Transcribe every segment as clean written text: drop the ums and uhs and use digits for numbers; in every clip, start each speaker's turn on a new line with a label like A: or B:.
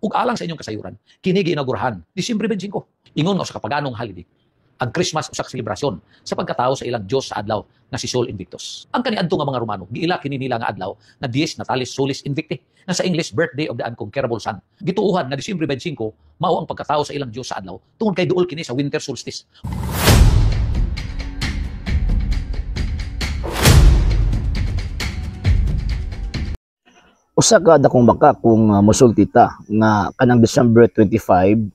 A: ug alang sa inyong kasayuran, kini giinagurahan Disyembre 25. Ingon nga sa kapaganong holiday ang Christmas usa ka selebrasyon sa pagkatao sa ilang Dios sa adlaw nga si Sol Invictus. Ang kaniadto nga mga Romano giila kini nila nga adlaw nga Dies Natalis Solis Invicti, nga sa English Birthday of the Unconquerable Sun. Gituuhan nga Disyembre 25 mao ang pagkatao sa ilang Dios sa adlaw tungod kay duol kini sa winter solstice.
B: Usa ka dakong baka kung mosulti ta nga kanang December 25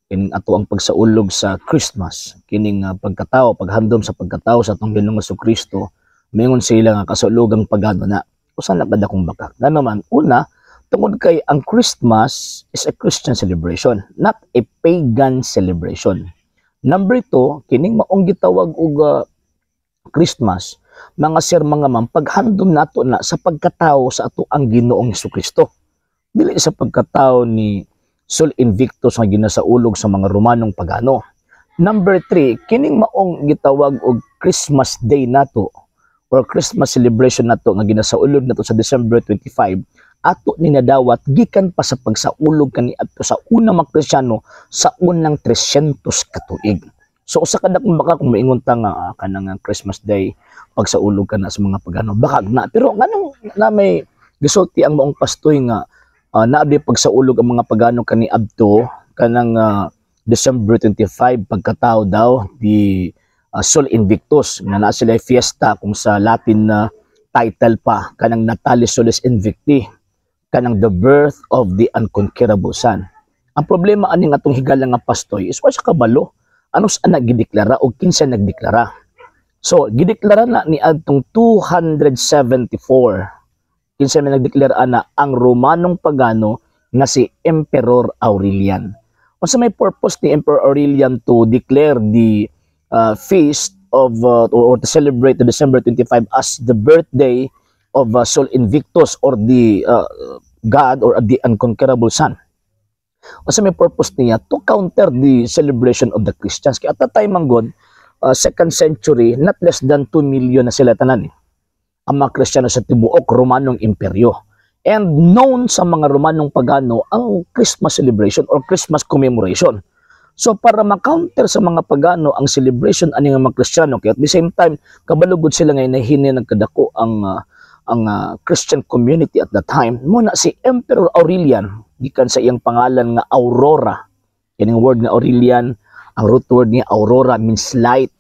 B: kining ato ang pagsaulog sa Christmas, kining pagkatao, paghandom sa pagkatao sa atong Ginoong Jesucristo, mingon sila nga kasulugang pagano na. Usa na kada kong baka. Naman una, tungod kay ang Christmas is a Christian celebration, not a pagan celebration. Number 2, kining maong gitawag og Christmas, mga sir mga ma'am, paghandom nato na sa pagkatao sa ato ang Ginoong Jesucristo. Dili sa pagkatao ni Sol Invictus nga ginasaulog sa mga Romanong pagano. Number 3, kining maong gitawag og Christmas Day nato or Christmas celebration nato nga ginasaulog nato sa December 25, ato ni nadawat gikan pa sa pagsaulog kani adto sa unang mga Kristiyano sa unang 300 ka tuig. So usa ka dakong baka kung maingon ta nga kanang Christmas Day pagsaulog ka na sa mga pagano, bakag na. Pero nganong na may gisulti ang maong pastoy nga naabdi pagsaulog ang mga pagano kani adto kanang December 25 pagkatao daw di Sol Invictus nga naa sila fiesta kung sa Latin na title pa kanang Natalis Solis Invicti, kanang the birth of the unconquerable Sun. Ang problema aning atong higala nga pastoy is wa siya kabalo anos ana gideklara o kinsa nagdeklara. So gideklara na ni adtong 274 kinsa may nagdeklara na ang Romanong pagano nga si Emperor Aurelian. Unsa may purpose ni Emperor Aurelian to declare the feast of or to celebrate the December 25 as the birthday of Sol Invictus or the God or the unconquerable Sun? Unsa may purpose niya? To counter the celebration of the Christians. Kaya at that time manggod, 2nd century, not less than 2 million na sila tanan ang mga Kristiyano sa tibuok Romanong Imperyo. And known sa mga Romanong pagano ang Christmas celebration or Christmas commemoration. So para ma-counter sa mga pagano ang celebration ani nga mga Kristiyano, kaya at the same time kabalugod sila ngay nahini nagkadako ang Christian community at the time, muna si Emperor Aurelian gikan sa iyang pangalan nga Aurora. Kining word nga Aurelian, ang root word niya Aurora means light.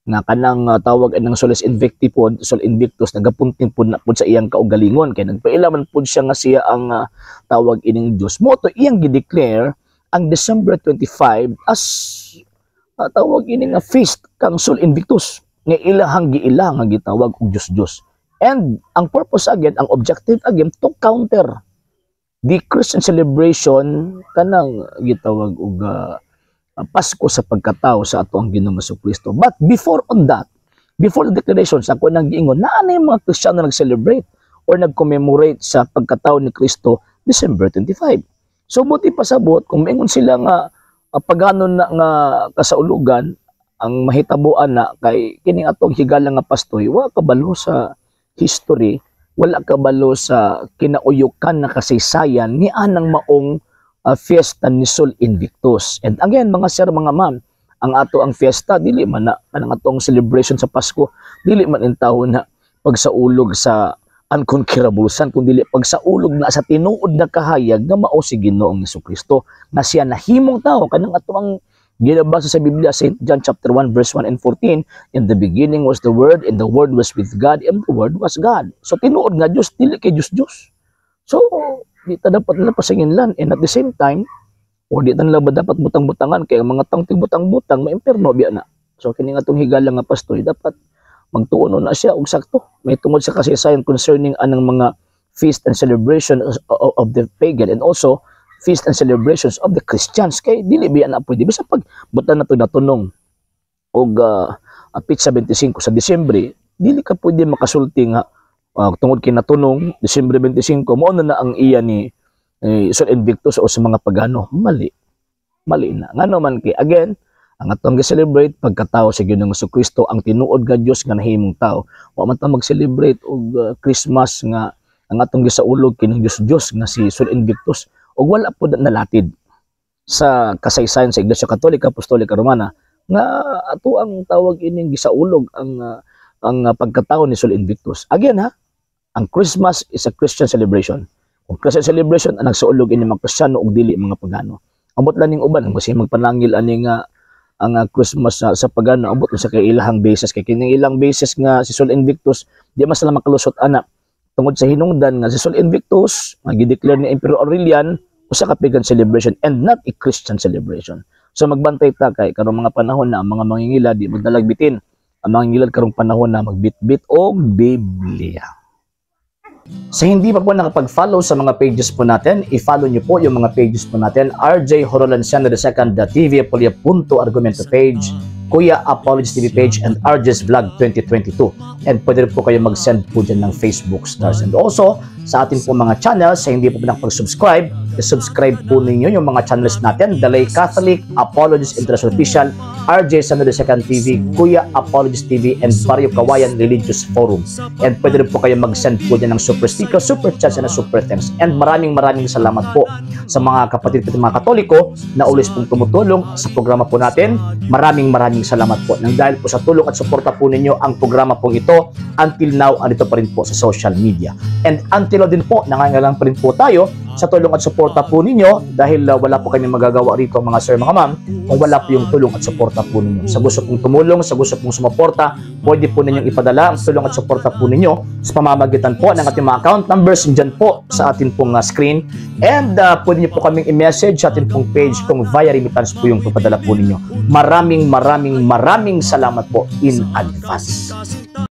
B: Nga kanang tawag ng Solis Invicti pod, Sol Invictus nagapunting pod na pod sa iyang kaugalingon kay nagpailaman pod siya nga siya ang tawag ining Dios. Mo to iyang gideclare ang December 25 as tawag ini nga feast kang Sol Invictus nga ilahang giila nga gitawag og Dios. And ang purpose again, ang objective again to counter the Christian celebration kanang gitawag og Pasko sa pagkatao sa ato ang Ginoong Jesucristo. But before on that, before the declaration, sa ako nang giingon, naano yung mga Kristiyano nag-celebrate or nag-commemorate sa pagkatao ni Kristo December 25. So buti pasabot, kung maingon sila nga pagano na nga kasaulugan, ang mahitabuan na kay kining atong higala nga pastoy, wa kabalo sa history, wala kabalo sa kinauyukan na kasaysayan ni anang maong fiesta ni Sol Invictus. And again, mga sir, mga ma'am, ang ato ang fiesta, dili man na, kanang atong celebration sa Pasko, dili man intaw na pagsaulog sa unconquerable Sun, kundi pagsaulog na sa tinuod na kahayag na mao si Ginoong Jesucristo, na siya nahimong tao, kanang ato ang ginabasa sa Biblia, St. John chapter 1, verse 1 and 14, in the beginning was the Word, and the Word was with God, and the Word was God. So tinuod nga Diyos, dili kay Diyos. So, di ta dapat nila pasinginlan, and at the same time o di ta nila ba dapat butang-butangan kay mga tangtig butang-butang maimperno biya na. So kini nga tong higala nga pastoy dapat magtuon na siya og sakto may tungod sa kasaysayan concerning anang mga feast and celebration of the pagan and also feast and celebrations of the Christians. Kay dili biya na pwede bisa pag butan na to natunong og Pizza 25 sa Disyembre, dili ka pwede makasulti nga tungod kay natunong Disyembre 25 mo na ang iya ni Sol Invictus o sa mga pagano. Mali na ngano man kay again ang atong gi-celebrate pagkatao sa Ginoong Jesucristo, ang tinuod nga Dios nga nahimong tao. Wa man ta mag-celebrate og Christmas nga ang atong gisaulog kining Dios nga si Sol Invictus ug wala po nalatid sa kasaysayan sa Iglesia Katolika Apostolika Romana nga ato ang tawag ining gisaulog ang pagkatao ni Sol Invictus. Again ha, ang Christmas is a Christian celebration. Kung Christian celebration ang nagsaulog ini mga Kristiyano ug dili mga pagano. Ambot lang ning uban kasi magpanangil ani nga ang Christmas sa pagano ambot sa kay ilahang basis kay kining ilang basis nga si Sol Invictus di mas sila makalusot ana tungod sa hinungdan nga si Sol Invictus nga gideclare ni Emperor Aurelian usa ka pagan celebration and not a Christian celebration. So magbantay ta kay karong mga panahon na ang mga mangingila di magdalagbitin. Ang mangingilad karong panahon na magbitbit og Biblia. Sa hindi pa po nakapag-follow sa mga pages po natin, i-follow nyo po yung mga pages po natin. RJ Horolanciano II, TV Apolia Punto Argumento page, Kuya Apologies TV page, and RJ's Vlog 2022. And pwede rin po kayo mag-send po dyan ng Facebook stars. And also, sa atin po mga channels, sa hindi po nakapag-subscribe, i-subscribe po ninyo yung mga channels natin, The Lay Catholic, Apologies International Official, RJ Sano II TV, Kuya Apologies TV, and Barrio Kawayan Religious Forum. And pwede rin po kayo mag-send po dyan ng super sticker, super chats, and super thanks. And maraming salamat po sa mga kapatid at mga Katoliko na ulis pong tumutulong sa programa po natin. Maraming salamat po. Nang dahil po sa tulong at suporta po ninyo ang programa pong ito, until now, andito pa rin po sa social media. And until now din po, nangangailangan pa rin po tayo sa tulong at suporta po ninyo dahil wala po kami magagawa rito mga sir, mga ma'am, kung wala po yung tulong at suporta po ninyo. Sa gusto pong tumulong, sa gusto pong sumuporta, pwede po ninyong ipadala ang tulong at suporta po ninyo sa pamamagitan po ng ating mga account numbers dyan po sa ating pong screen. And pwede niyo po kaming i-message sa ating pong page kung via remittance po yung papadala po ninyo. Maraming salamat po in advance.